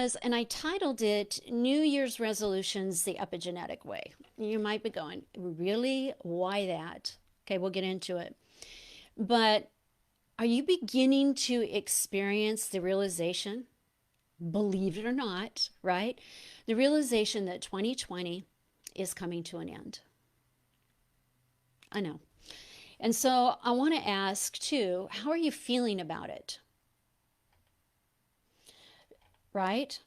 because, and I titled it New Year's Resolutions the Epigenetic Way. You might be going, really? Why that? Okay, we'll get into it. But are you beginning to experience the realization, believe it or not, right? The realization that 2020 is coming to an end. I know. And so I want to ask too, how are you feeling about it? Right?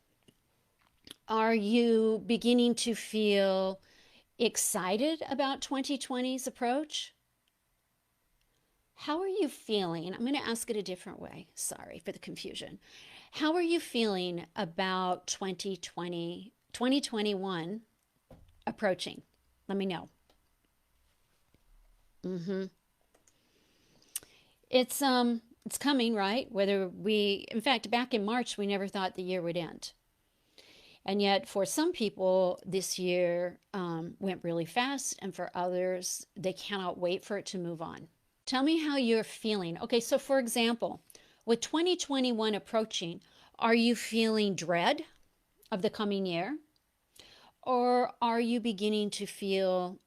Are you beginning to feel excited about 2020's approach? How are you feeling? I'm going to ask it a different way. Sorry for the confusion. How are you feeling about 2021 approaching? Let me know. It's coming, right? Whether we, in fact, back in March, we never thought the year would end. And yet, for some people, this year went really fast, and for others, they cannot wait for it to move on. Tell me how you're feeling. Okay, so for example, with 2021 approaching, are you feeling dread of the coming year? Or are you beginning to feel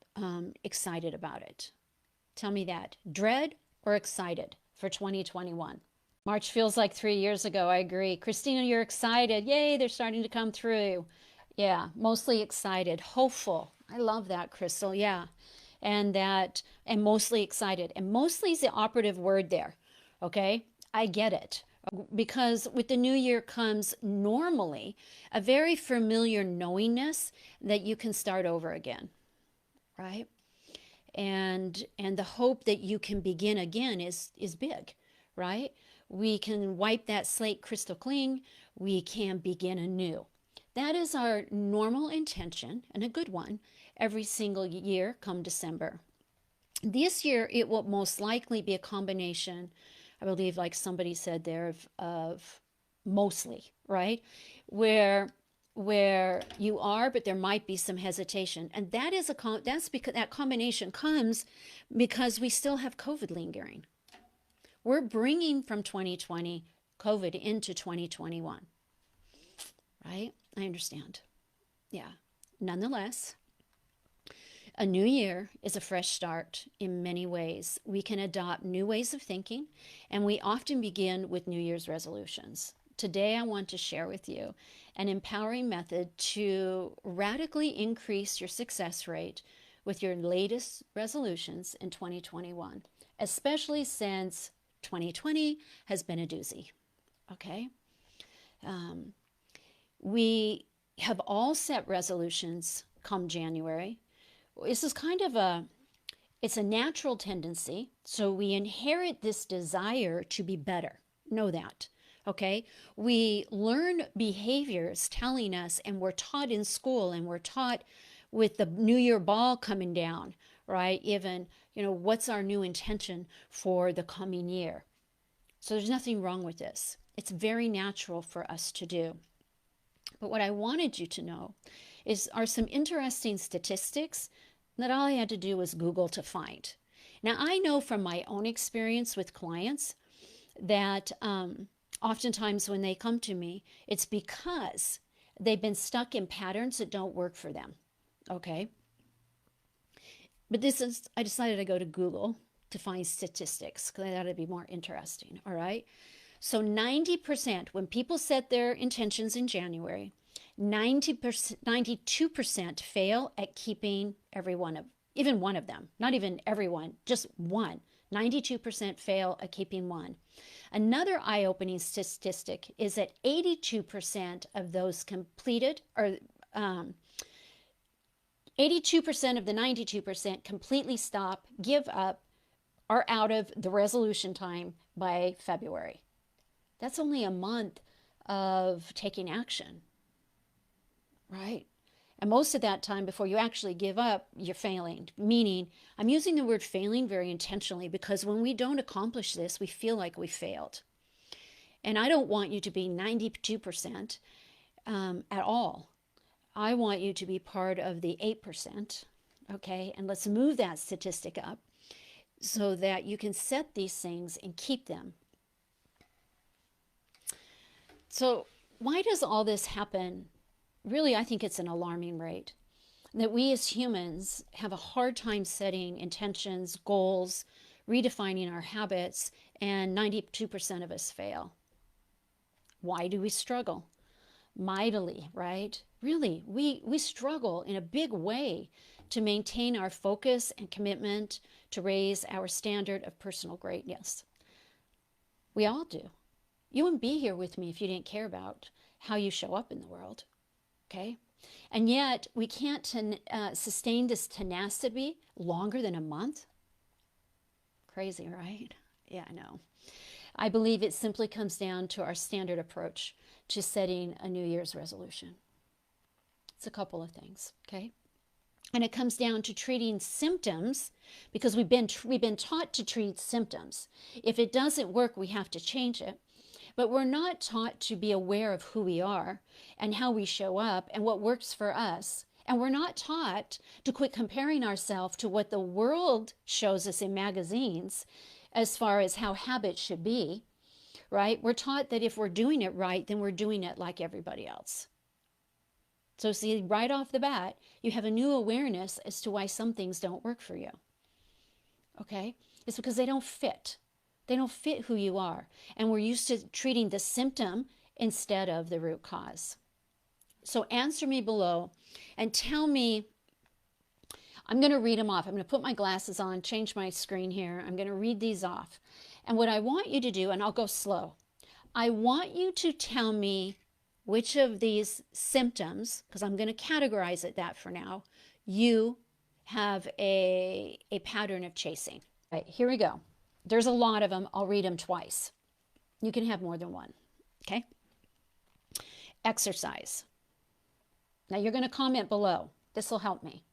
excited about it? Tell me that. Dread or excited for 2021? March feels like 3 years ago. I agree. Christina, you're excited. Yay, they're starting to come through. Yeah, mostly excited. Hopeful. I love that, Crystal. Yeah. And mostly excited. And mostly is the operative word there. Okay? I get it. Because with the new year comes normally a very familiar knowingness that you can start over again. Right? And the hope that you can begin again is big, right? We can wipe that slate crystal clean. We can begin anew. That is our normal intention, and a good one, every single year come December. This year, it will most likely be a combination, I believe, like somebody said there, of mostly, right? Where you are, but there might be some hesitation, and that's because that combination comes because we still have COVID lingering. We're bringing from 2020 COVID into 2021, right? I understand. Yeah. Nonetheless, a new year is a fresh start in many ways. We can adopt new ways of thinking, and we often begin with New Year's resolutions. Today, I want to share with you an empowering method to radically increase your success rate with your latest resolutions in 2021, especially since 2020 has been a doozy. Okay? We have all set resolutions come January. This is kind of it's a natural tendency. So we inherit this desire to be better. Know that. Okay, we learn behaviors telling us, and we're taught in school, and we're taught with the New Year ball coming down, right? Even, what's our new intention for the coming year? So there's nothing wrong with this. It's very natural for us to do. But what I wanted you to know are some interesting statistics that all I had to do was Google to find. Now, I know from my own experience with clients that oftentimes when they come to me, it's because they've been stuck in patterns that don't work for them. Okay? But I decided to go to Google to find statistics because I thought it'd be more interesting. All right? So 90%, when people set their intentions in January, 92% fail at keeping even one of them. Not even everyone, just one. 92% fail at keeping one. Another eye-opening statistic is that 82% of those completed, or 82% of the 92% completely stop, give up, are out of the resolution time by February. That's only a month of taking action, right? And most of that time before you actually give up, you're failing. Meaning, I'm using the word failing very intentionally because when we don't accomplish this, we feel like we failed. And I don't want you to be 92% at all. I want you to be part of the 8%, okay? And let's move that statistic up so that you can set these things and keep them. So why does all this happen? Really, I think it's an alarming rate. That we as humans have a hard time setting intentions, goals, redefining our habits, and 92% of us fail. Why do we struggle? Mightily, right? Really, we struggle in a big way to maintain our focus and commitment to raise our standard of personal greatness. We all do. You wouldn't be here with me if you didn't care about how you show up in the world, okay? And yet, we can't sustain this tenacity longer than a month. Crazy, right? Yeah, I know. I believe it simply comes down to our standard approach to setting a New Year's resolution. It's a couple of things, okay? And it comes down to treating symptoms, because we've been taught to treat symptoms. If it doesn't work, we have to change it. But we're not taught to be aware of who we are and how we show up and what works for us. And we're not taught to quit comparing ourselves to what the world shows us in magazines as far as how habits should be, right? We're taught that if we're doing it right, then we're doing it like everybody else. So see, right off the bat, you have a new awareness as to why some things don't work for you. Okay? It's because they don't fit. They don't fit who you are. And we're used to treating the symptom instead of the root cause. So answer me below and tell me, I'm going to read them off. I'm going to put my glasses on, change my screen here. I'm going to read these off. And what I want you to do, and I'll go slow, I want you to tell me which of these symptoms, because I'm going to categorize it that for now, you have a pattern of chasing. All right, here we go. There's a lot of them. I'll read them twice. You can have more than one, okay? Exercise. Now you're going to comment below. This will help me.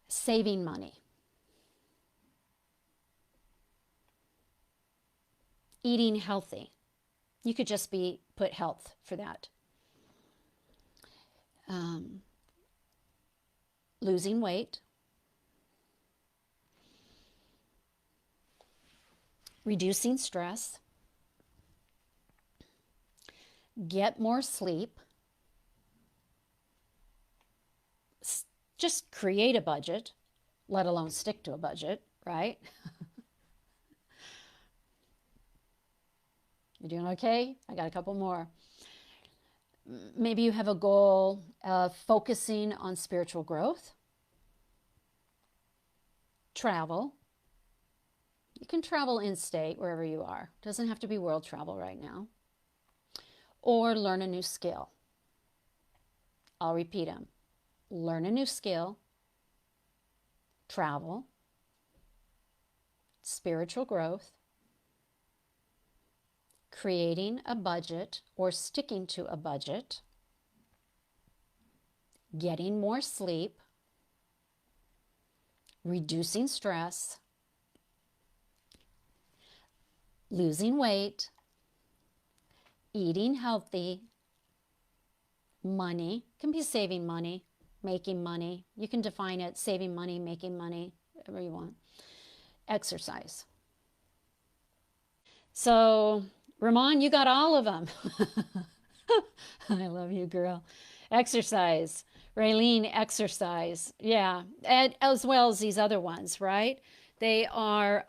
Saving money. Eating healthy. You could just put health for that. Losing weight. Reducing stress. Get more sleep. Just create a budget, let alone stick to a budget, right? You doing okay? I got a couple more. Maybe you have a goal of focusing on spiritual growth. Travel. You can travel in-state wherever you are. Doesn't have to be world travel right now. Or learn a new skill. I'll repeat them. Learn a new skill. Travel. Spiritual growth. Creating a budget or sticking to a budget. Getting more sleep. Reducing stress. Losing weight. Eating healthy. Money. Can be saving money, making money. You can define it, saving money, making money, whatever you want. Exercise. So, Ramon, you got all of them. I love you, girl. Exercise. Raylene, exercise. Yeah, and as well as these other ones, right? They are,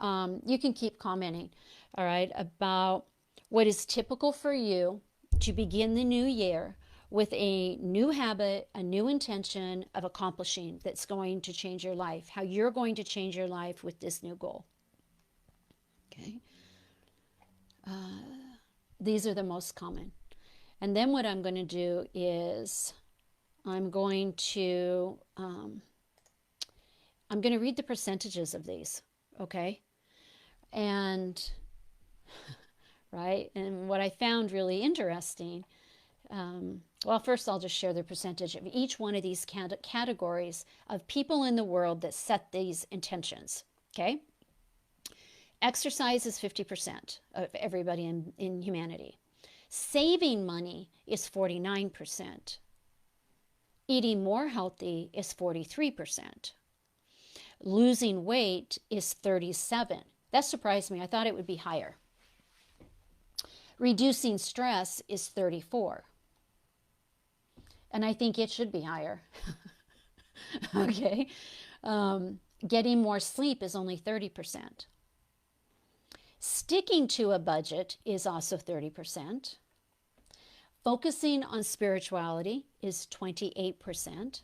you can keep commenting, all right, about what is typical for you to begin the new year with a new habit, a new intention of accomplishing that's going to change your life, how you're going to change your life with this new goal. Okay. These are the most common. And then what I'm going to do is I'm going to read the percentages of these, okay? And, right, and what I found really interesting, well, first I'll just share the percentage of each one of these categories of people in the world that set these intentions, okay? Exercise is 50% of everybody in humanity. Saving money is 49%. Eating more healthy is 43%. Losing weight is 37%. That surprised me. I thought it would be higher. Reducing stress is 34. And I think it should be higher. Okay. Getting more sleep is only 30%. Sticking to a budget is also 30%. Focusing on spirituality is 28%.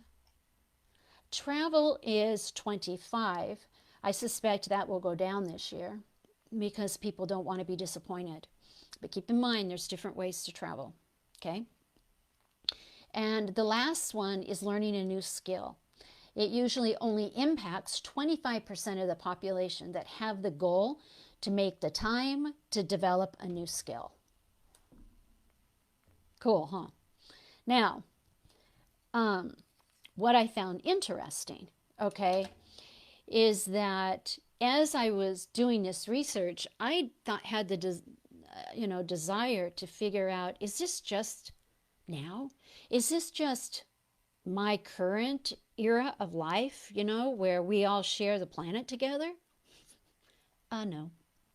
Travel is 25%. I suspect that will go down this year because people don't want to be disappointed. But keep in mind, there's different ways to travel, okay? And the last one is learning a new skill. It usually only impacts 25% of the population that have the goal to make the time to develop a new skill. Cool, huh? Now, what I found interesting, okay, is that as I was doing this research, I had the desire to figure out, is this just now? Is this just my current era of life, where we all share the planet together? No.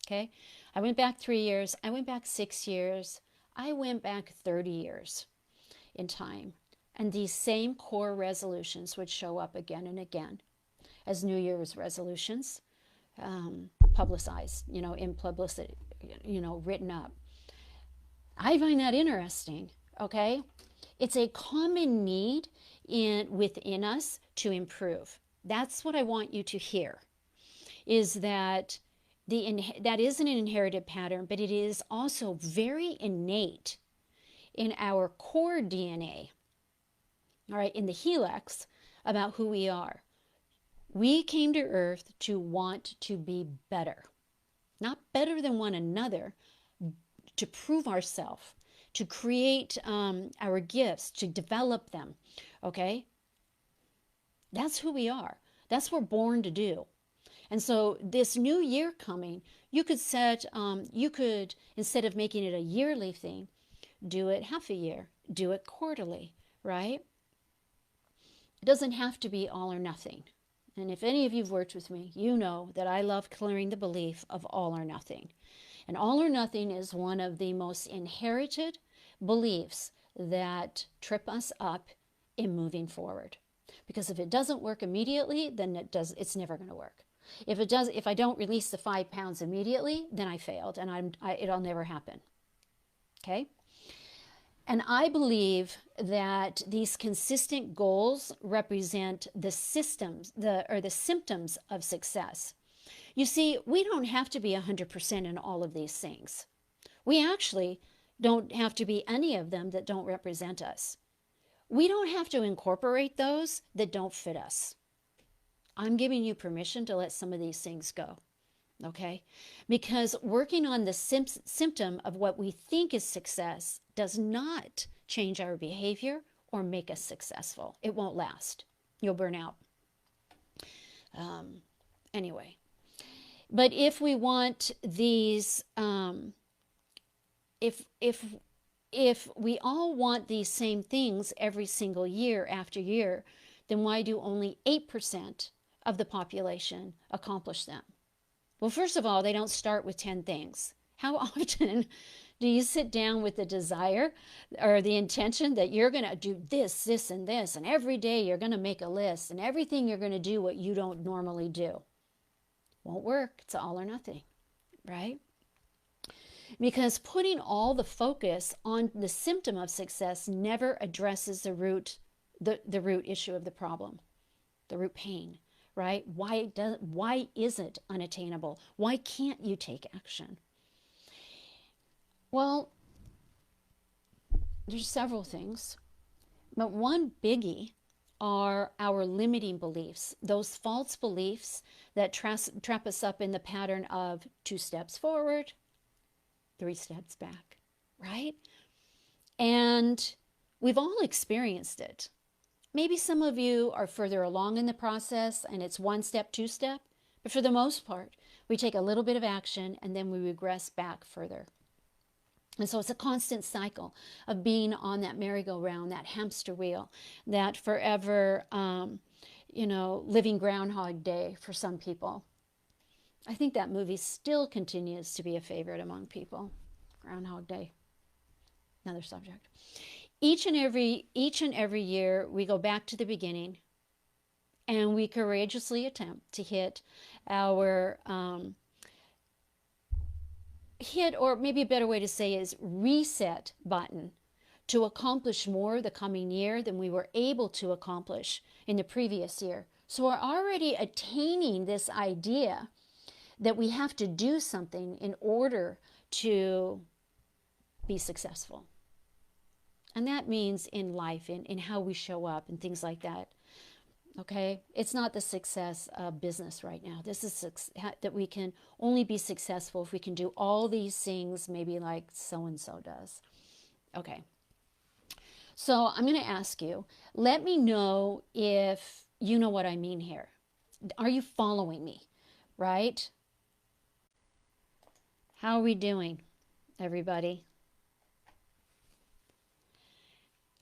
Okay. I went back 3 years. I went back 6 years. I went back 30 years in time. And these same core resolutions would show up again and again as New Year's resolutions, publicized, in publicity, written up. I find that interesting, okay? It's a common need within us to improve. That's what I want you to hear, is that that is an inherited pattern, but it is also very innate in our core DNA, all right, in the helix about who we are. We came to Earth to want to be better, not better than one another, to prove ourselves, to create our gifts, to develop them, okay? That's who we are. That's what we're born to do. And so this new year coming, you could instead of making it a yearly thing, do it half a year, do it quarterly, right? It doesn't have to be all or nothing. And if any of you've worked with me, you know that I love clearing the belief of all or nothing. And all or nothing is one of the most inherited beliefs that trip us up in moving forward. Because if it doesn't work immediately, then it's never going to work. If I don't release the 5 pounds immediately, then I failed, and it'll never happen. Okay? And I believe that these consistent goals represent the symptoms of success. You see, we don't have to be 100% in all of these things. We actually don't have to be any of them that don't represent us. We don't have to incorporate those that don't fit us. I'm giving you permission to let some of these things go, okay? Because working on the symptom of what we think is success does not change our behavior or make us successful. It won't last. You'll burn out. Anyway, but if we want these, if we all want these same things every single year after year, then why do only 8% of the population accomplish them? Well, first of all, they don't start with 10 things. How often do you sit down with the desire or the intention that you're going to do this, this, and this, and every day you're going to make a list, and everything you're going to do what you don't normally do? Won't work. It's all or nothing, right? Because putting all the focus on the symptom of success never addresses the root issue of the problem, the root pain, right? Why is it unattainable? Why can't you take action? Well, there's several things, but one biggie are our limiting beliefs, those false beliefs that trap us up in the pattern of 2 steps forward, 3 steps back, right? And we've all experienced it. Maybe some of you are further along in the process and it's 1 step, 2 step, but for the most part, we take a little bit of action and then we regress back further. And so it's a constant cycle of being on that merry-go-round, that hamster wheel, that forever, living Groundhog Day for some people. I think that movie still continues to be a favorite among people. Groundhog Day, another subject. Each and every year, we go back to the beginning, and we courageously attempt to our hit, or maybe a better way to say is reset button, to accomplish more the coming year than we were able to accomplish in the previous year. So we're already attaining this idea that we have to do something in order to be successful. And that means in life, in how we show up and things like that. Okay? It's not the success of business right now. This is that we can only be successful if we can do all these things, maybe like so-and-so does. Okay. So I'm going to ask you, let me know if you know what I mean here. Are you following me? Right? How are we doing, everybody?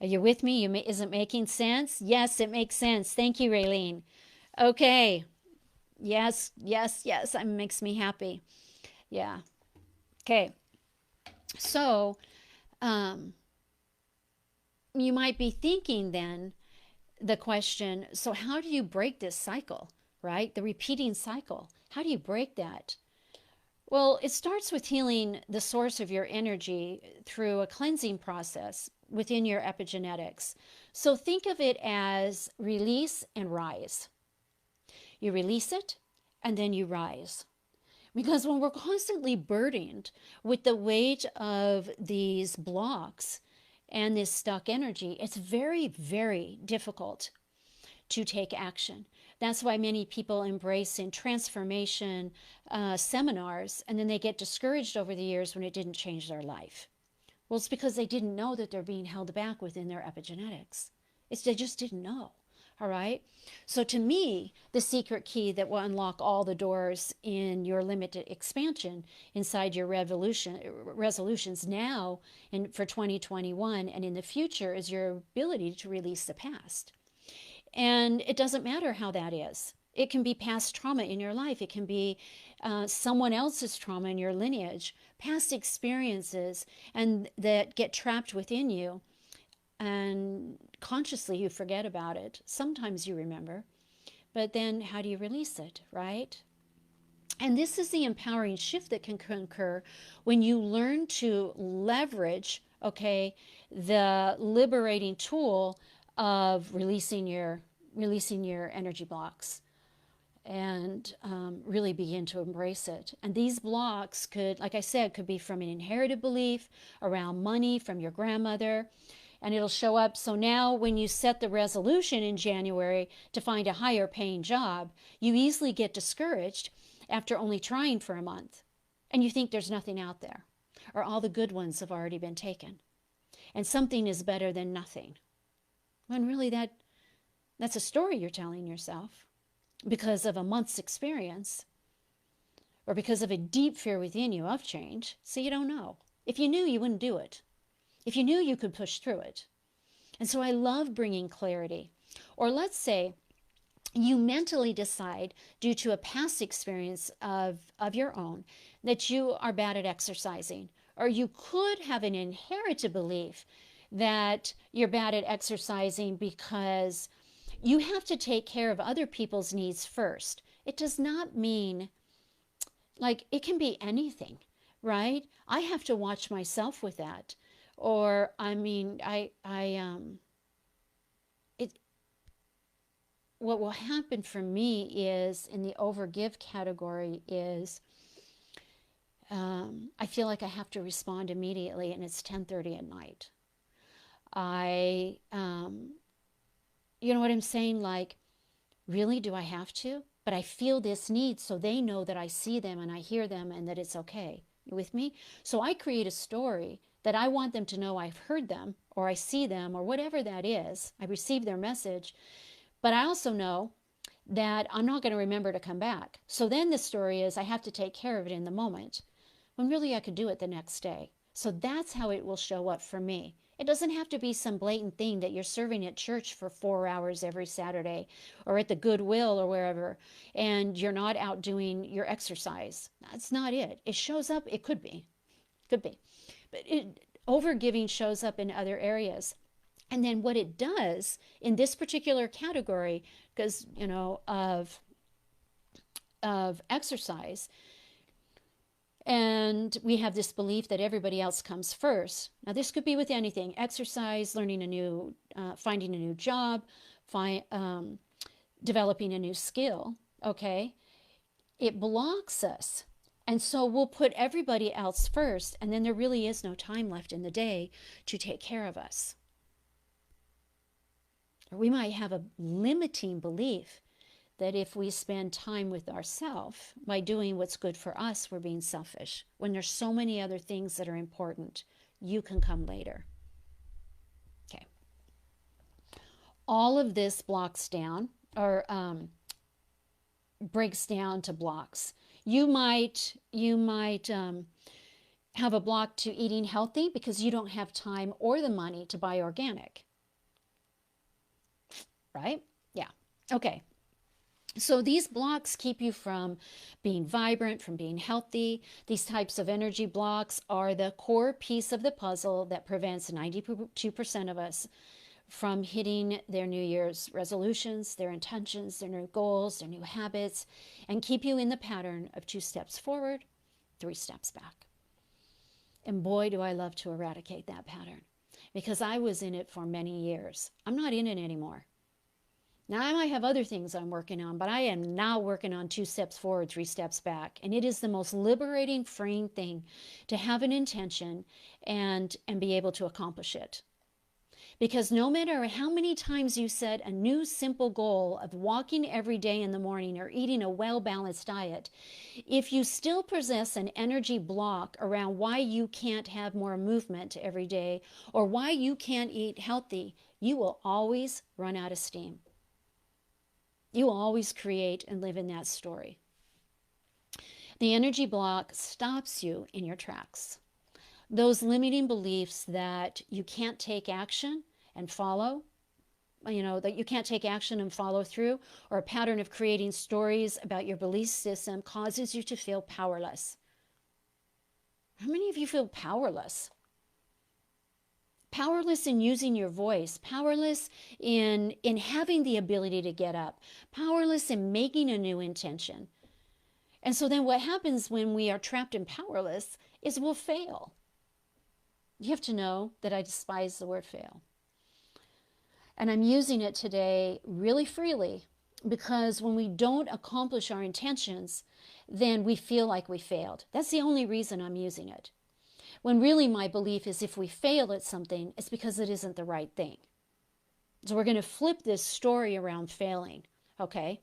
Are you with me? Is it making sense? Yes, it makes sense. Thank you, Raylene. Okay. Yes, yes, yes. It makes me happy. Yeah. Okay. So, you might be thinking then the question, so how do you break this cycle, right? The repeating cycle. How do you break that? Well, it starts with healing the source of your energy through a cleansing process within your epigenetics. So think of it as release and rise. You release it and then you rise. Because when we're constantly burdened with the weight of these blocks and this stuck energy, it's very, very difficult to take action. That's why many people embrace in transformation seminars, and then they get discouraged over the years when it didn't change their life. Well, it's because they didn't know that they're being held back within their epigenetics. They just didn't know. All right. So to me, the secret key that will unlock all the doors in your limited expansion inside your resolutions now and for 2021 and in the future is your ability to release the past. And it doesn't matter how that is. It can be past trauma in your life. It can be someone else's trauma in your lineage, past experiences, and that get trapped within you. And consciously you forget about it. Sometimes you remember. But then how do you release it, right? And this is the empowering shift that can occur when you learn to leverage, okay, the liberating tool of releasing your energy blocks and really begin to embrace it. And these blocks could, like I said, could be from an inherited belief around money from your grandmother, and it'll show up. So now when you set the resolution in January to find a higher paying job, you easily get discouraged after only trying for a month, and you think there's nothing out there, or all the good ones have already been taken, and something is better than nothing. When really that's a story you're telling yourself because of a month's experience or because of a deep fear within you of change. So you don't know. If you knew, you wouldn't do it. If you knew, you could push through it. And so I love bringing clarity. Or let's say you mentally decide, due to a past experience of your own, that you are bad at exercising. Or you could have an inherited belief that you're bad at exercising because you have to take care of other people's needs first. It does not mean, like, it can be anything, right? I have to watch myself with that. Or, I mean, what will happen for me is, in the overgive category, is I feel like I have to respond immediately, and it's 10:30 at night. You know what I'm saying? Like, really, do I have to? But I feel this need, so they know that I see them and I hear them and that it's okay. You with me? So I create a story that I want them to know I've heard them, or I see them, or whatever that is. I receive their message. But I also know that I'm not going to remember to come back. So then the story is I have to take care of it in the moment, when really I could do it the next day. So that's how it will show up for me. It doesn't have to be some blatant thing that you're serving at church for 4 hours every Saturday, or at the Goodwill or wherever, and you're not out doing your exercise. That's not it. It shows up, it could be. Could be. But overgiving shows up in other areas. And then what it does in this particular category, because, of exercise, and we have this belief that everybody else comes first. Now, this could be with anything: exercise, learning finding a new job, developing a new skill. Okay, it blocks us, and so we'll put everybody else first, and then there really is no time left in the day to take care of us. Or we might have a limiting belief that if we spend time with ourselves by doing what's good for us, we're being selfish, when there's so many other things that are important. You can come later. Okay. All of this blocks down, or breaks down to blocks. You might have a block to eating healthy because you don't have time or the money to buy organic. Right? Yeah. Okay. So these blocks keep you from being vibrant, from being healthy. These types of energy blocks are the core piece of the puzzle that prevents 92% of us from hitting their New Year's resolutions, their intentions, their new goals, their new habits, and keep you in the pattern of 2 steps forward, 3 steps back. And boy, do I love to eradicate that pattern, because I was in it for many years. I'm not in it anymore. Now, I might have other things I'm working on, but I am now working on 2 steps forward, 3 steps back. And it is the most liberating, freeing thing to have an intention and be able to accomplish it. Because no matter how many times you set a new simple goal of walking every day in the morning or eating a well-balanced diet, if you still possess an energy block around why you can't have more movement every day or why you can't eat healthy, you will always run out of steam. You will always create and live in that story. The energy block stops you in your tracks. Those limiting beliefs that you can't take action and follow, that you can't take action and follow through, or a pattern of creating stories about your belief system causes you to feel powerless. How many of you feel powerless? Powerless in using your voice, powerless in having the ability to get up, powerless in making a new intention. And so then what happens when we are trapped and powerless is we'll fail. You have to know that I despise the word fail. And I'm using it today really freely, because when we don't accomplish our intentions, then we feel like we failed. That's the only reason I'm using it. When really my belief is if we fail at something, it's because it isn't the right thing. So we're going to flip this story around failing, okay?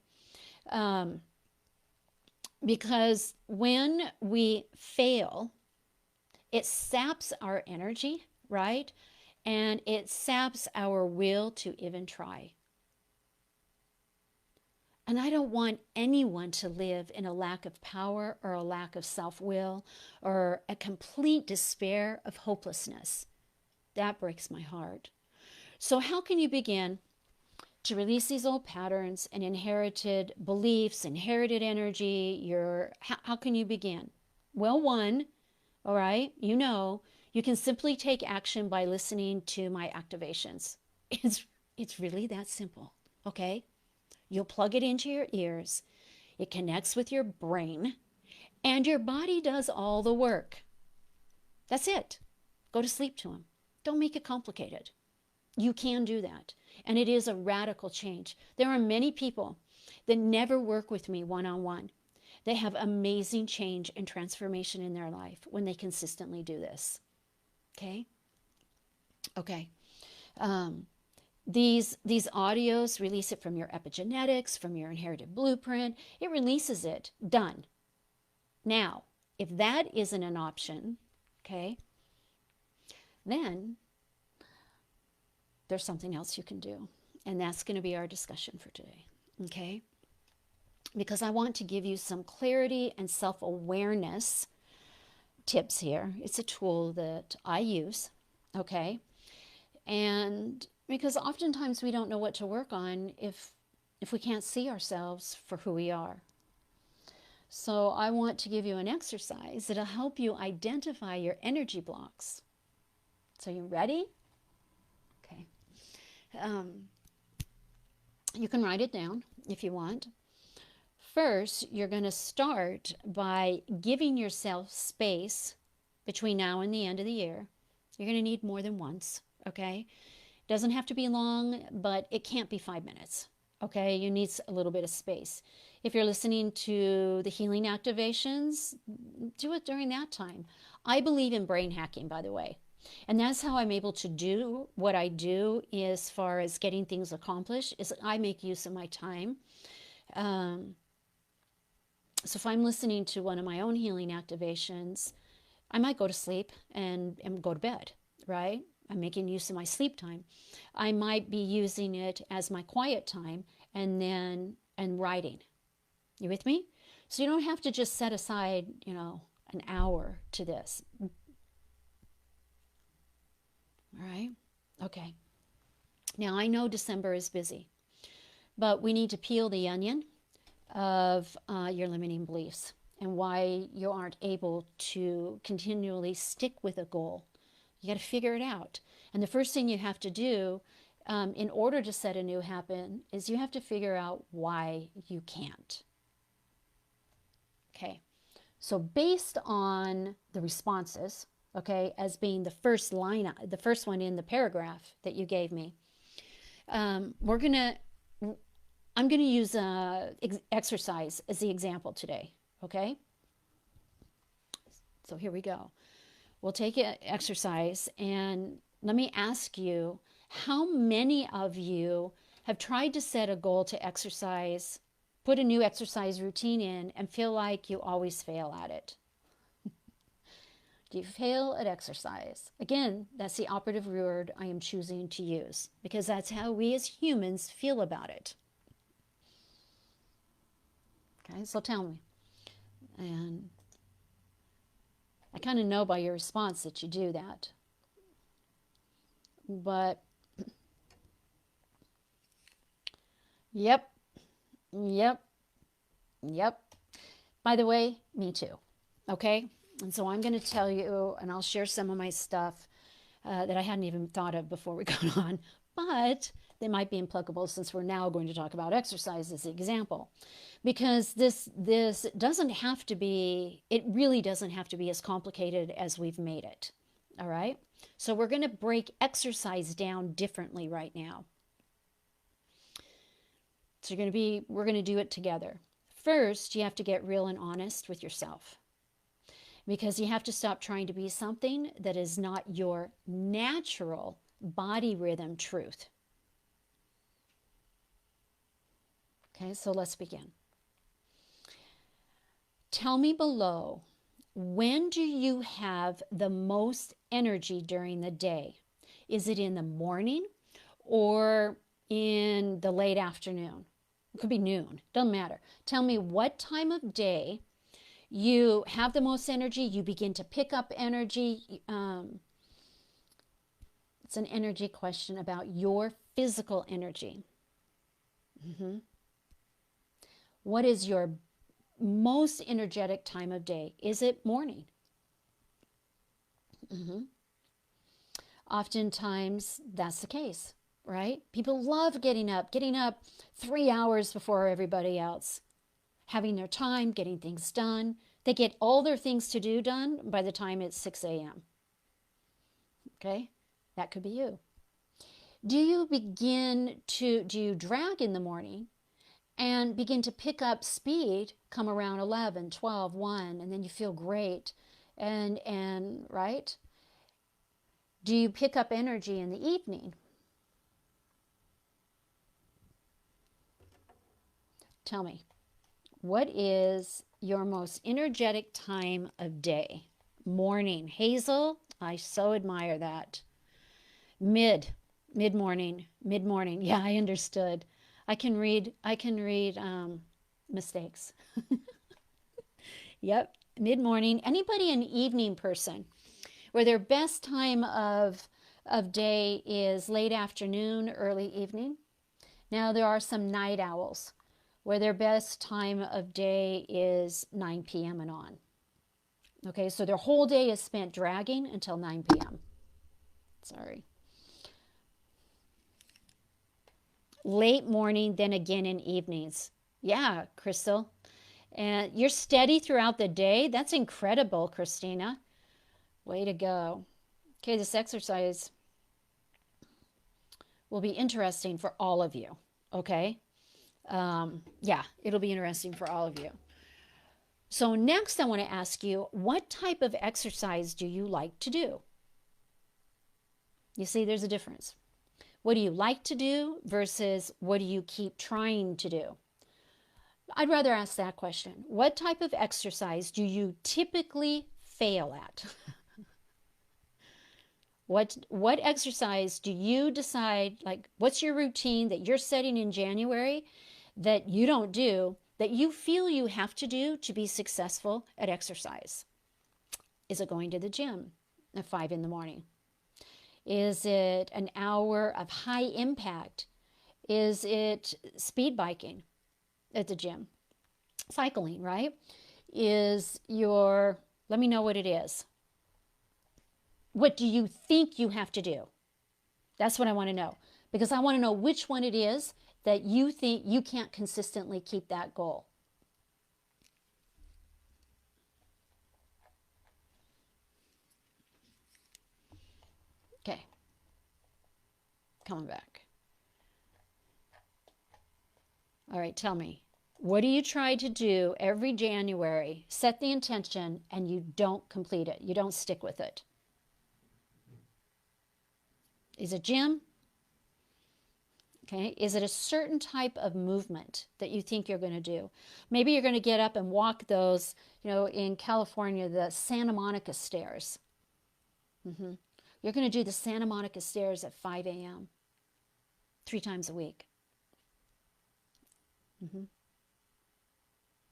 Because when we fail, it saps our energy, right? And it saps our will to even try. And I don't want anyone to live in a lack of power or a lack of self-will or a complete despair of hopelessness. That breaks my heart. So how can you begin to release these old patterns and inherited beliefs, inherited energy? How can you begin? Well, one, all right, you can simply take action by listening to my activations. It's really that simple, okay? You'll plug it into your ears. It connects with your brain, and your body does all the work. That's it. Go to sleep to them. Don't make it complicated. You can do that, and it is a radical change. There are many people that never work with me one-on-one. They have amazing change and transformation in their life when they consistently do this. Okay? Okay. These audios, release it from your epigenetics, from your inherited blueprint. It releases it. Done. Now, if that isn't an option, okay, then there's something else you can do. And that's going to be our discussion for today. Okay? Because I want to give you some clarity and self-awareness tips here. It's a tool that I use. Okay? And because oftentimes we don't know what to work on if we can't see ourselves for who we are. So I want to give you an exercise that'll help you identify your energy blocks. So you ready? Okay. You can write it down if you want. First, you're going to start by giving yourself space between now and the end of the year. You're going to need more than once, okay? It doesn't have to be long, but it can't be 5 minutes, okay? You need a little bit of space. If you're listening to the healing activations, do it during that time. I believe in brain hacking, by the way. And that's how I'm able to do what I do as far as getting things accomplished, is I make use of my time. So if I'm listening to one of my own healing activations, I might go to sleep and go to bed, right? I'm making use of my sleep time. I might be using it as my quiet time and writing. You with me? So you don't have to just set aside, an hour to this. All right? Okay. Now I know December is busy, but we need to peel the onion of your limiting beliefs and why you aren't able to continually stick with a goal. You got to figure it out. And the first thing you have to do in order to set a new habit is you have to figure out why you can't. Okay. So based on the responses, okay, as being the first one in the paragraph that you gave me, I'm going to use exercise as the example today, okay? So here we go. We'll take an exercise, and let me ask you, how many of you have tried to set a goal to exercise, put a new exercise routine in, and feel like you always fail at it? Do you fail at exercise? Again, that's the operative word I am choosing to use, because that's how we as humans feel about it. Okay, so tell me. And I kind of know by your response that you do that. But, yep. By the way, me too. Okay? And so I'm going to tell you, and I'll share some of my stuff that I hadn't even thought of before we got on, but they might be applicable since we're now going to talk about exercise as an example. Because this doesn't have to be, it really doesn't have to be as complicated as we've made it. All right? So we're going to break exercise down differently right now. So we're going to do it together. First, you have to get real and honest with yourself, because you have to stop trying to be something that is not your natural body rhythm truth. Okay, so let's begin. Tell me below, when do you have the most energy during the day? Is it in the morning or in the late afternoon? It could be noon, doesn't matter. Tell me what time of day you have the most energy, you begin to pick up energy. It's an energy question about your physical energy. What is your most energetic time of day? Is it morning? Oftentimes that's the case, right? People love getting up 3 hours before everybody else, having their time, getting things done. They get all their things to do done by the time it's 6 a.m. Okay, that could be you. Do you drag in the morning and begin to pick up speed come around 11, 12, 1, and then you feel great, and right? Do you pick up energy in the evening? Tell me, what is your most energetic time of day? Morning. Hazel, I so admire that. Mid-morning. Yeah, I understood. I can read mistakes. Yep, mid-morning. Anybody an evening person where their best time of day is late afternoon, early evening? Now, there are some night owls where their best time of day is 9 p.m. and on. Okay, so their whole day is spent dragging until 9 p.m. Sorry. Late morning, then again in evenings. Yeah, Crystal. And you're steady throughout the day. That's incredible, Christina. Way to go. Okay, this exercise will be interesting for all of you. Okay? Yeah, it'll be interesting for all of you. So next I want to ask you, what type of exercise do you like to do? You see, there's a difference. What do you like to do versus what do you keep trying to do? I'd rather ask that question. What type of exercise do you typically fail at? What exercise do you decide, like what's your routine that you're setting in January that you don't do, that you feel you have to do to be successful at exercise? Is it going to the gym at 5 in the morning? Is it an hour of high impact? Is it speed biking at the gym? Cycling, right? Let me know what it is. What do you think you have to do? That's what I want to know. Because I want to know which one it is that you think you can't consistently keep that goal. Okay. Coming back. All right, tell me. What do you try to do every January? Set the intention and you don't complete it. You don't stick with it. Is it gym? Okay. Is it a certain type of movement that you think you're going to do? Maybe you're going to get up and walk those, in California, the Santa Monica stairs. You're going to do the Santa Monica stairs at 5 a.m. 3 times a week.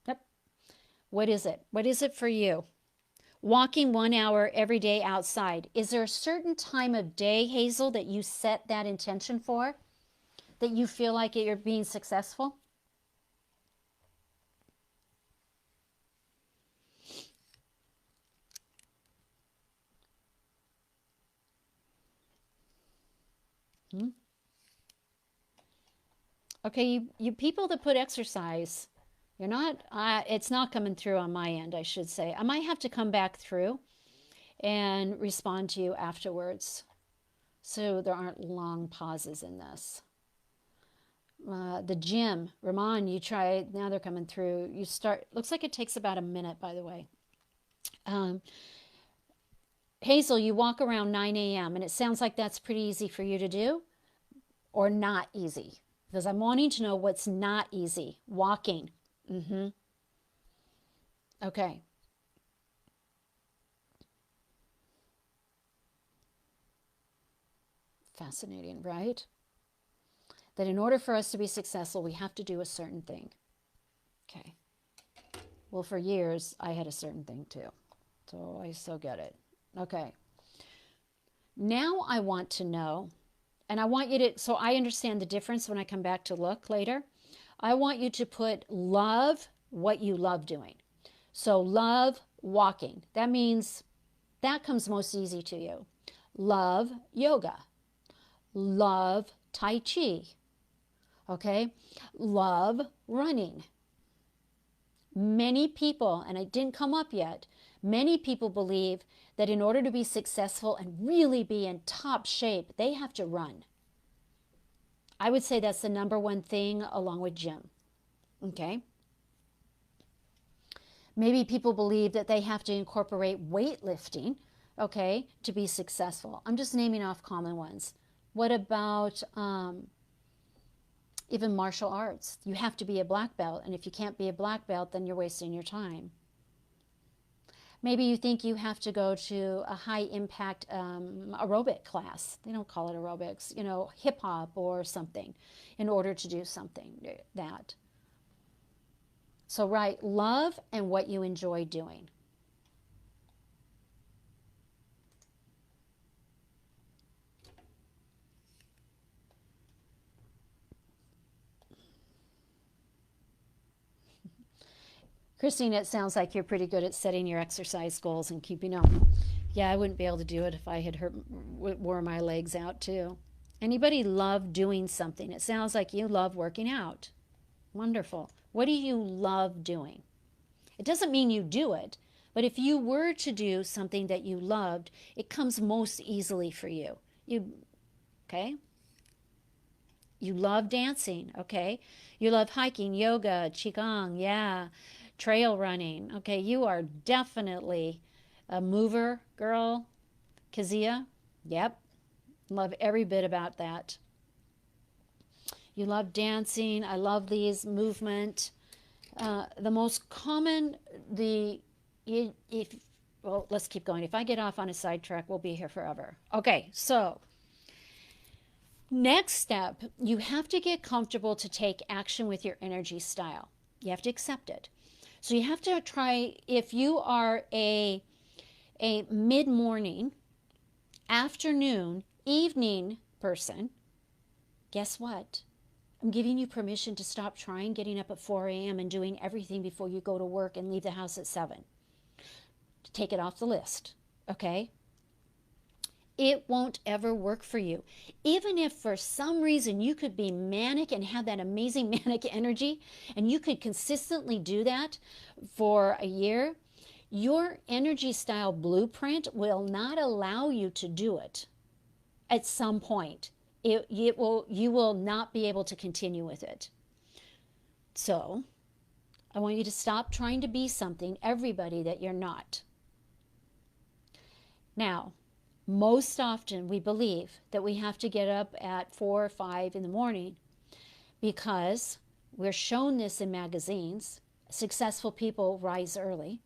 Yep. What is it? What is it for you? Walking 1 hour every day outside. Is there a certain time of day, Hazel, that you set that intention for? That you feel like you're being successful? Okay, you people that put exercise, it's not coming through on my end, I should say. I might have to come back through and respond to you afterwards so there aren't long pauses in this. The gym, Ramon, you try, now they're coming through. You start, looks like it takes about a minute, by the way. Hazel, you walk around 9 a.m. and it sounds like that's pretty easy for you to do or not easy. Because I'm wanting to know what's not easy. Walking. Okay. Fascinating, right? That in order for us to be successful, we have to do a certain thing. Okay. Well, for years, I had a certain thing too. So I still get it. Okay. Now I want to know, and I want you to, so I understand the difference when I come back to look later. I want you to put love what you love doing. So love walking. That means that comes most easy to you. Love yoga. Love Tai Chi. Okay? Love running. Many people, and it didn't come up yet, many people believe that in order to be successful and really be in top shape, they have to run. I would say that's the number one thing along with gym. Okay? Maybe people believe that they have to incorporate weightlifting, okay, to be successful. I'm just naming off common ones. What about even martial arts? You have to be a black belt, and if you can't be a black belt, then you're wasting your time. Maybe you think you have to go to a high-impact aerobic class. They don't call it aerobics, hip-hop or something in order to do something that. So write love and what you enjoy doing. Christine, it sounds like you're pretty good at setting your exercise goals and keeping them. Yeah, I wouldn't be able to do it if I had wore my legs out too. Anybody love doing something? It sounds like you love working out. Wonderful. What do you love doing? It doesn't mean you do it, but if you were to do something that you loved, it comes most easily for you. Okay? You love dancing, okay? You love hiking, yoga, qigong, yeah, trail running. Okay, you are definitely a mover, girl. Kazia, yep, love every bit about that. You love dancing. I love these movement. The most common, well, let's keep going. If I get off on a sidetrack, we'll be here forever. Okay, so next step, you have to get comfortable to take action with your energy style. You have to accept it. So you have to try, if you are a mid-morning, afternoon, evening person, guess what? I'm giving you permission to stop trying getting up at 4 a.m. and doing everything before you go to work and leave the house at 7. Take it off the list, okay? It won't ever work for you. Even if for some reason you could be manic and have that amazing manic energy, and you could consistently do that for a year, your energy style blueprint will not allow you to do it at some point. You will not be able to continue with it. So I want you to stop trying to be something, everybody, that you're not. Now, most often we believe that we have to get up at 4 or 5 in the morning because we're shown this in magazines. Successful people rise early.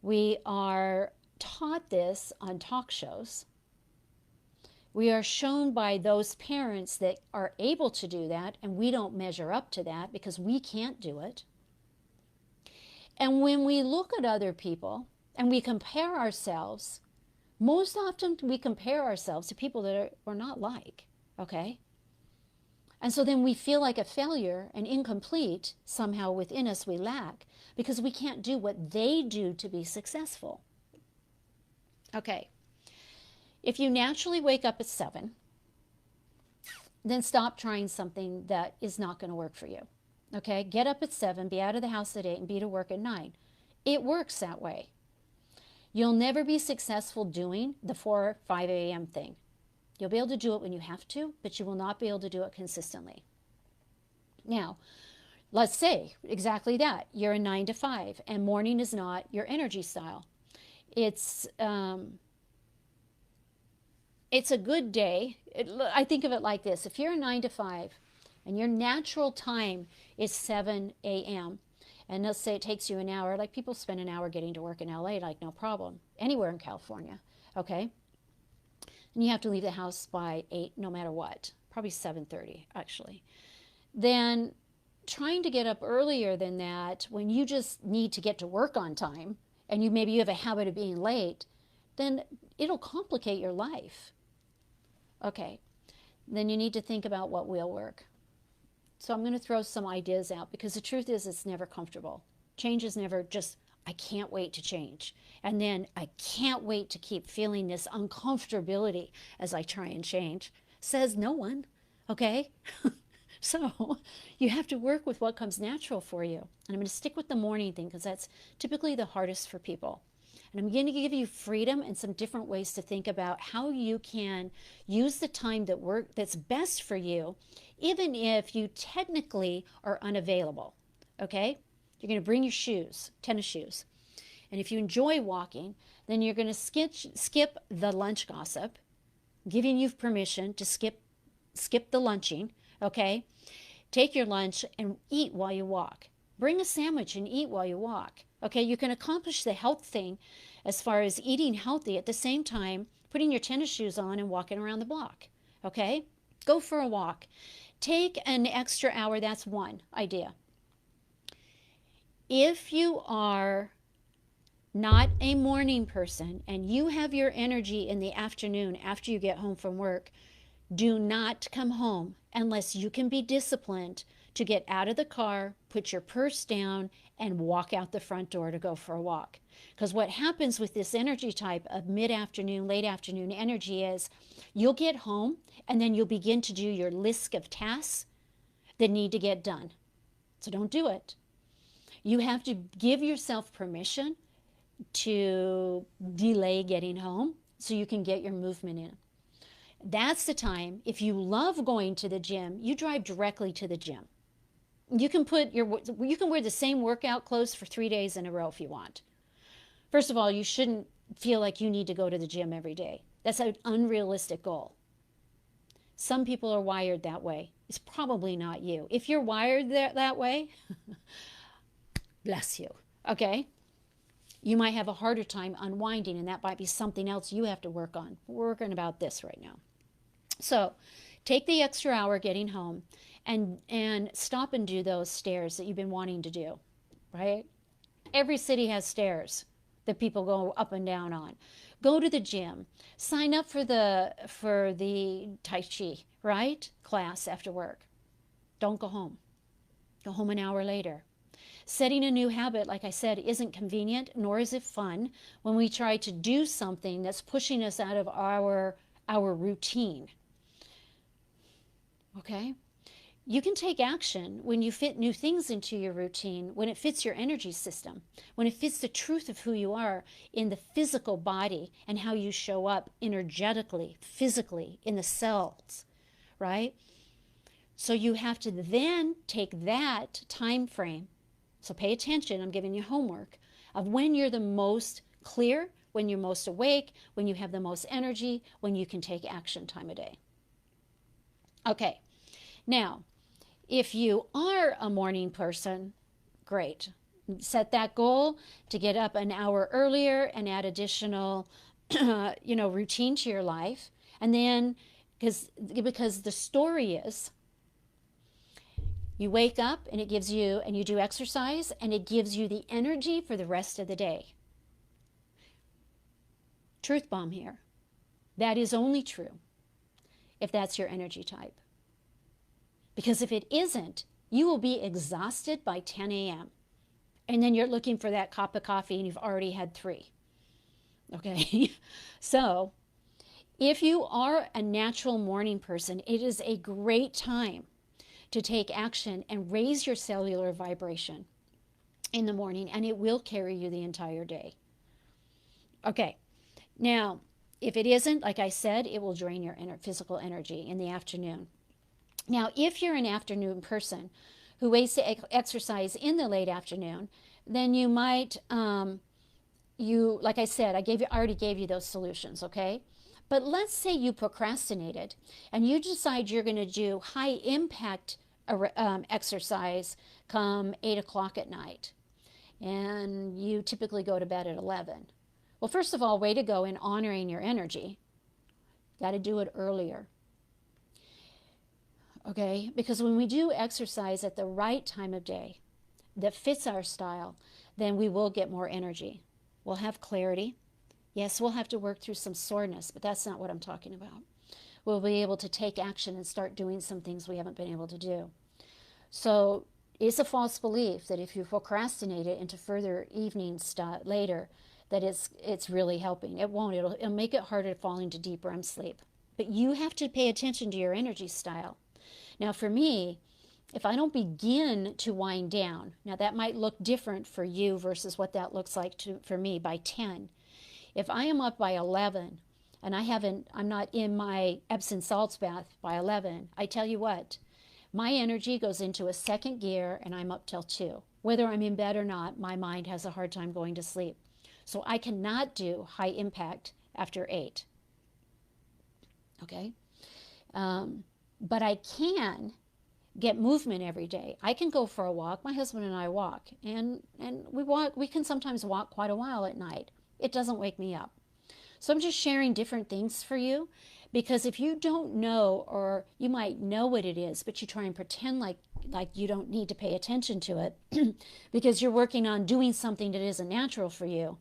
We are taught this on talk shows. We are shown by those parents that are able to do that, and we don't measure up to that because we can't do it. And when we look at other people and we compare ourselves, most often we compare ourselves to people that we're not like, okay? And so then we feel like a failure and incomplete. Somehow within us we lack because we can't do what they do to be successful. Okay. If you naturally wake up at 7, then stop trying something that is not going to work for you. Okay? Get up at 7, be out of the house at 8, and be to work at 9. It works that way. You'll never be successful doing the 4 or 5 a.m. thing. You'll be able to do it when you have to, but you will not be able to do it consistently. Now, let's say exactly that. You're a 9 to 5, and morning is not your energy style. It's a good day. I think of it like this. If you're a 9 to 5 and your natural time is 7 a.m., and let's say it takes you an hour, like people spend an hour getting to work in LA, like no problem, anywhere in California, okay? And you have to leave the house by 8 no matter what, probably 7:30 actually. Then trying to get up earlier than that when you just need to get to work on time and maybe you have a habit of being late, then it'll complicate your life. Okay, then you need to think about what will work. So I'm going to throw some ideas out because the truth is it's never comfortable. Change is never just, I can't wait to change. And then I can't wait to keep feeling this uncomfortability as I try and change. Says no one, okay? So you have to work with what comes natural for you. And I'm going to stick with the morning thing because that's typically the hardest for people. And I'm going to give you freedom and some different ways to think about how you can use the time that's best for you, even if you technically are unavailable, okay? You're going to bring your shoes, tennis shoes. And if you enjoy walking, then you're going to skip the lunch gossip, giving you permission to skip the lunching, okay? Take your lunch and eat while you walk. Bring a sandwich and eat while you walk. Okay, you can accomplish the health thing as far as eating healthy at the same time putting your tennis shoes on and walking around the block. Okay, go for a walk. Take an extra hour. That's one idea. If you are not a morning person and you have your energy in the afternoon after you get home from work, do not come home unless you can be disciplined to get out of the car, put your purse down, and walk out the front door to go for a walk. Because what happens with this energy type of mid-afternoon, late afternoon energy is you'll get home and then you'll begin to do your list of tasks that need to get done. So don't do it. You have to give yourself permission to delay getting home so you can get your movement in. That's the time. If you love going to the gym, you drive directly to the gym. You can wear the same workout clothes for 3 days in a row if you want. First of all, you shouldn't feel like you need to go to the gym every day. That's an unrealistic goal. Some people are wired that way. It's probably not you. If you're wired that way, bless you, okay? You might have a harder time unwinding, and that might be something else you have to work on. We're working about this right now. So take the extra hour getting home and stop and do those stairs that you've been wanting to do, right? Every city has stairs that people go up and down on. Go to the gym. Sign up for the Tai Chi, right? Class after work. Don't go home. Go home an hour later. Setting a new habit, like I said, isn't convenient, nor is it fun when we try to do something that's pushing us out of our routine. Okay? You can take action when you fit new things into your routine, when it fits your energy system, when it fits the truth of who you are in the physical body and how you show up energetically, physically, in the cells, right? So you have to then take that time frame. So pay attention, I'm giving you homework, of when you're the most clear, when you're most awake, when you have the most energy, when you can take action time of day. Okay, now, if you are a morning person, great. Set that goal to get up an hour earlier and add additional, routine to your life. And then, because the story is, you wake up and you do exercise and it gives you the energy for the rest of the day. Truth bomb here. That is only true if that's your energy type. Because if it isn't, you will be exhausted by 10 a.m. And then you're looking for that cup of coffee and you've already had 3. Okay? So, if you are a natural morning person, it is a great time to take action and raise your cellular vibration in the morning, and it will carry you the entire day. Okay, now, if it isn't, like I said, it will drain your physical energy in the afternoon. Now, if you're an afternoon person who waits to exercise in the late afternoon, then you might, like I said, I already gave you those solutions, okay? But let's say you procrastinated and you decide you're going to do high impact exercise come 8 o'clock at night. And you typically go to bed at 11. Well, first of all, way to go in honoring your energy. Got to do it earlier. Okay? Because when we do exercise at the right time of day that fits our style, then we will get more energy. We'll have clarity. Yes, we'll have to work through some soreness, but that's not what I'm talking about. We'll be able to take action and start doing some things we haven't been able to do. So it's a false belief that if you procrastinate it into further evening stuff later, that it's really helping. It won't. It'll make it harder to fall into deep REM sleep. But you have to pay attention to your energy style. Now, for me, if I don't begin to wind down, now that might look different for you versus what that looks like for me by 10. If I am up by 11 and I'm not in my Epsom salts bath by 11, I tell you what, my energy goes into a second gear and I'm up till 2. Whether I'm in bed or not, my mind has a hard time going to sleep. So I cannot do high impact after 8. Okay? But I can get movement every day. I can go for a walk. My husband and I walk. And we can sometimes walk quite a while at night. It doesn't wake me up. So I'm just sharing different things for you, because if you don't know, or you might know what it is, but you try and pretend like you don't need to pay attention to it because you're working on doing something that isn't natural for you,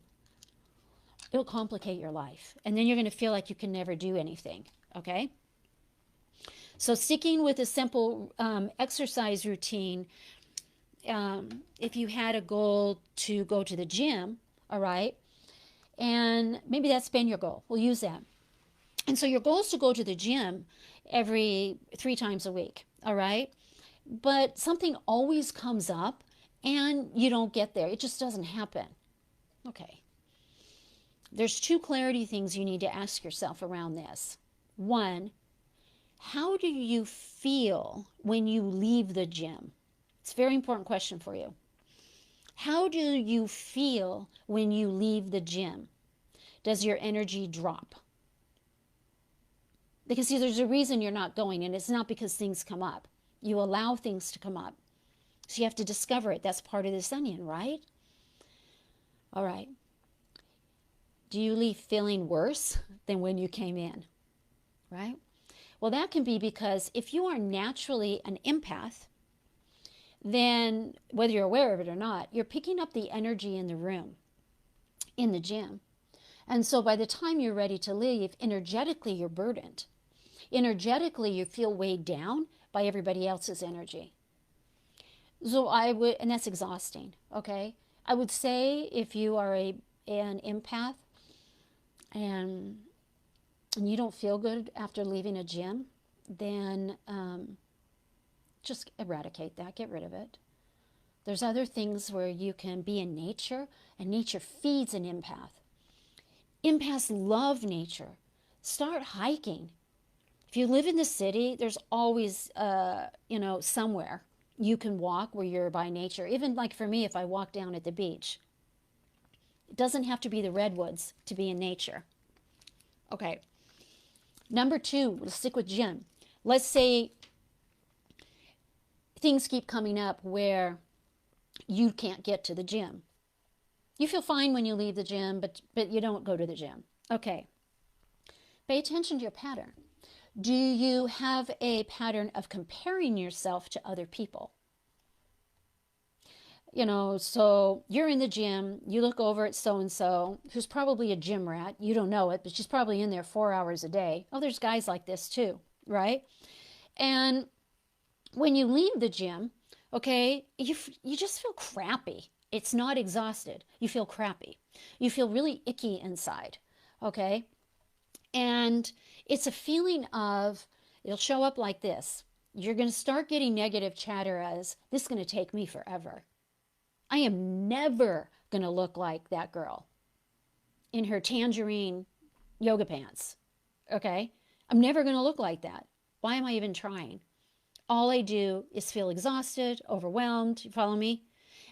it'll complicate your life. And then you're going to feel like you can never do anything, okay? So sticking with a simple exercise routine, if you had a goal to go to the gym, all right, and maybe that's been your goal, we'll use that. And so your goal is to go to the gym every 3 times a week, all right? But something always comes up and you don't get there. It just doesn't happen. Okay. There's 2 clarity things you need to ask yourself around this. One, how do you feel when you leave the gym? It's a very important question for you. How do you feel when you leave the gym? Does your energy drop? Because see, there's a reason you're not going, and it's not because things come up. You allow things to come up. So you have to discover it. That's part of this onion, right? All right. Do you leave feeling worse than when you came in? Right? Well, that can be because if you are naturally an empath, then whether you're aware of it or not, you're picking up the energy in the room, in the gym. And so by the time you're ready to leave, energetically you're burdened. Energetically you feel weighed down by everybody else's energy. So I would, and that's exhausting, okay? I would say if you are an empath and you don't feel good after leaving a gym, then just eradicate that, get rid of it. There's other things where you can be in nature, and nature feeds an empath. Empaths love nature. Start hiking. If you live in the city, there's always, somewhere you can walk where you're by nature. Even like for me, if I walk down at the beach, it doesn't have to be the redwoods to be in nature. Okay. Number 2, let's stick with gym. Let's say things keep coming up where you can't get to the gym. You feel fine when you leave the gym, but you don't go to the gym. Okay. Pay attention to your pattern. Do you have a pattern of comparing yourself to other people? So you're in the gym, you look over at so-and-so, who's probably a gym rat. You don't know it, but she's probably in there 4 hours a day. Oh, there's guys like this too, right? And when you leave the gym, okay, you just feel crappy. It's not exhausted. You feel crappy. You feel really icky inside, okay? And it's a feeling of, it'll show up like this. You're going to start getting negative chatter as, this is going to take me forever. I am never going to look like that girl in her tangerine yoga pants, okay? I'm never going to look like that. Why am I even trying? All I do is feel exhausted, overwhelmed. You follow me?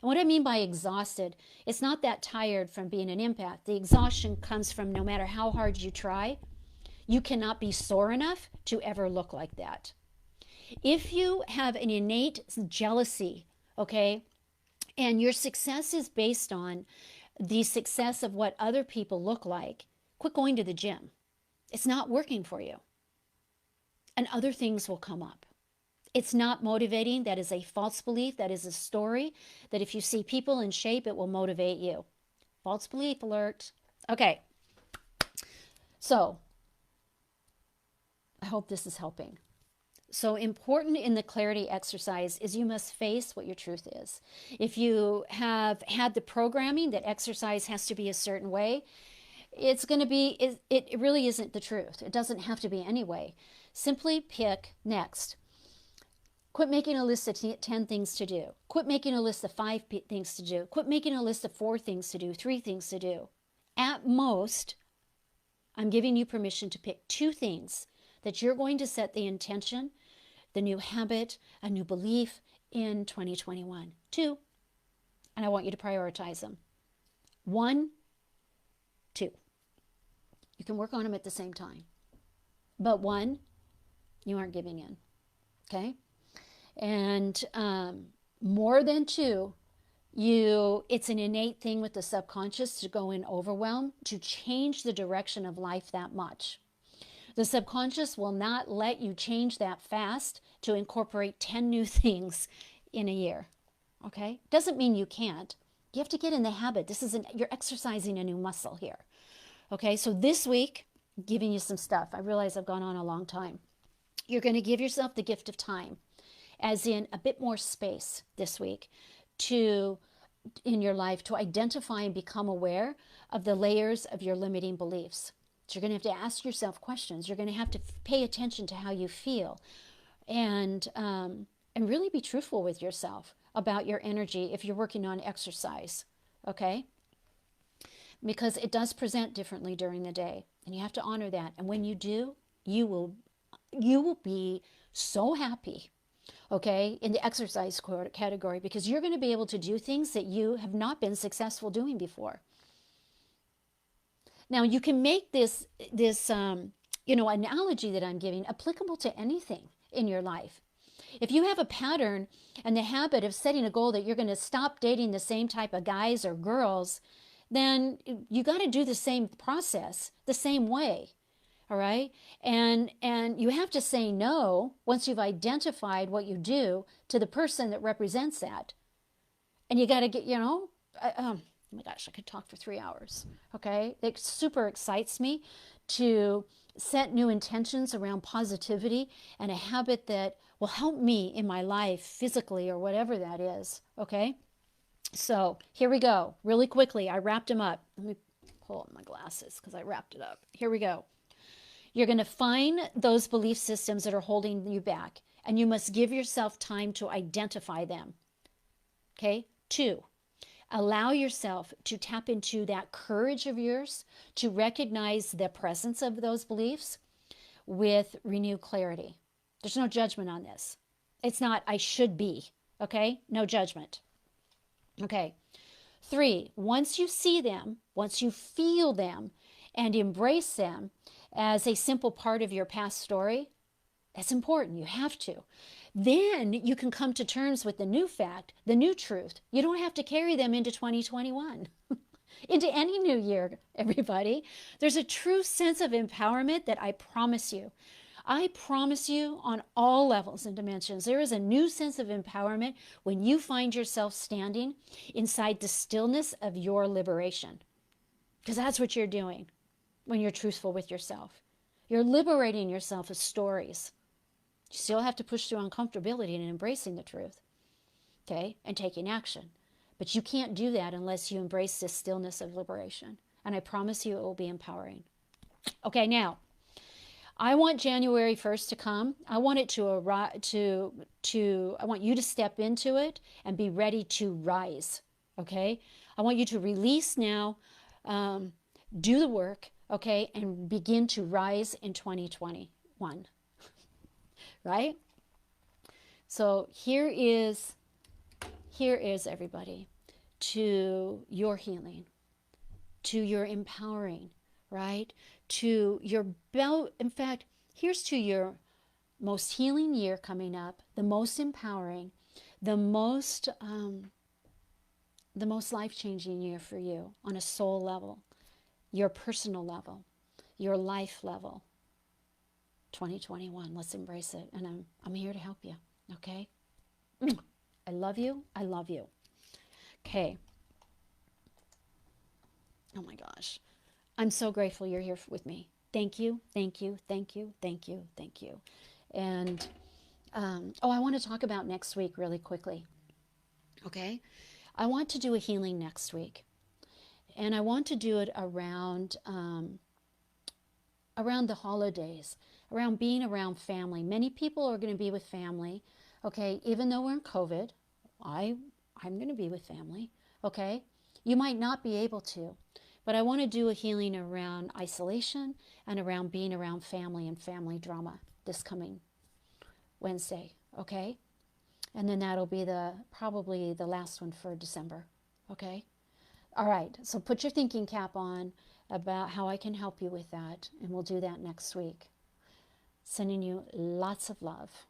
And what I mean by exhausted, it's not that tired from being an empath. The exhaustion comes from no matter how hard you try, you cannot be sore enough to ever look like that. If you have an innate jealousy, okay, and your success is based on the success of what other people look like, quit going to the gym. It's not working for you. And other things will come up. It's not motivating. That is a false belief. That is a story that if you see people in shape, it will motivate you. False belief alert. Okay. So, I hope this is helping. So important in the clarity exercise is you must face what your truth is. If you have had the programming that exercise has to be a certain way, it's going to be, it really isn't the truth. It doesn't have to be anyway. Simply pick next. Quit making a list of 10 things to do. Quit making a list of 5 things to do. Quit making a list of 4 things to do, 3 things to do. At most, I'm giving you permission to pick 2 things that you're going to set the intention, the new habit, a new belief in 2021. 2. And I want you to prioritize them. 1, 2. You can work on them at the same time. But 1, you aren't giving in. Okay? And more than 2, it's an innate thing with the subconscious to go in overwhelm, to change the direction of life that much. The subconscious will not let you change that fast to incorporate 10 new things in a year. Okay? Doesn't mean you can't. You have to get in the habit. You're exercising a new muscle here. Okay? So this week, I'm giving you some stuff. I realize I've gone on a long time. You're going to give yourself the gift of time, as in a bit more space this week to in your life to identify and become aware of the layers of your limiting beliefs. So you're going to have to ask yourself questions. You're going to have to pay attention to how you feel, and really be truthful with yourself about your energy if you're working on exercise. Okay, because it does present differently during the day, and you have to honor that. And when you do, you will be so happy, okay, in the exercise category, because you're going to be able to do things that you have not been successful doing before. Now, you can make this analogy that I'm giving applicable to anything in your life. If you have a pattern and the habit of setting a goal that you're going to stop dating the same type of guys or girls, then you got to do the same process the same way. All right. And you have to say no once you've identified what you do to the person that represents that. And you got to get, oh my gosh, I could talk for 3 hours. Okay. It super excites me to set new intentions around positivity and a habit that will help me in my life physically or whatever that is. Okay. So here we go. Really quickly, I wrapped them up. Let me pull up my glasses because I wrapped it up. Here we go. You're going to find those belief systems that are holding you back, and you must give yourself time to identify them. Okay? 2, allow yourself to tap into that courage of yours to recognize the presence of those beliefs with renewed clarity. There's no judgment on this. It's not, I should be. Okay? No judgment. Okay. 3, once you see them, once you feel them and embrace them as a simple part of your past story, that's important. You have to. Then you can come to terms with the new fact, the new truth. You don't have to carry them into 2021, into any new year, everybody. There's a true sense of empowerment that I promise you. I promise you on all levels and dimensions, there is a new sense of empowerment when you find yourself standing inside the stillness of your liberation. Because that's what you're doing when you're truthful with yourself. You're liberating yourself of stories. You still have to push through uncomfortability and embracing the truth, okay, and taking action. But you can't do that unless you embrace this stillness of liberation. And I promise you it will be empowering. Okay, now, I want January 1st to come. I want it to arrive, I want you to step into it and be ready to rise, okay? I want you to release now, do the work, okay, and begin to rise in 2021, right? So here is everybody, to your healing, to your empowering, right? To your in fact, here's to your most healing year coming up, the most empowering, the most life-changing year for you on a soul level, your personal level, your life level. 2021, let's embrace it. And I'm here to help you, okay? I love you. I love you. Okay. Oh my gosh. I'm so grateful you're here with me. Thank you, thank you, thank you, thank you, thank you. And, I want to talk about next week really quickly, okay? I want to do a healing next week. And I want to do it around the holidays, around being around family. Many people are going to be with family, okay? Even though we're in COVID, I'm going to be with family, okay? You might not be able to. But I want to do a healing around isolation and around being around family and family drama this coming Wednesday, okay? And then that'll be probably the last one for December, okay? All right, so put your thinking cap on about how I can help you with that, and we'll do that next week. Sending you lots of love.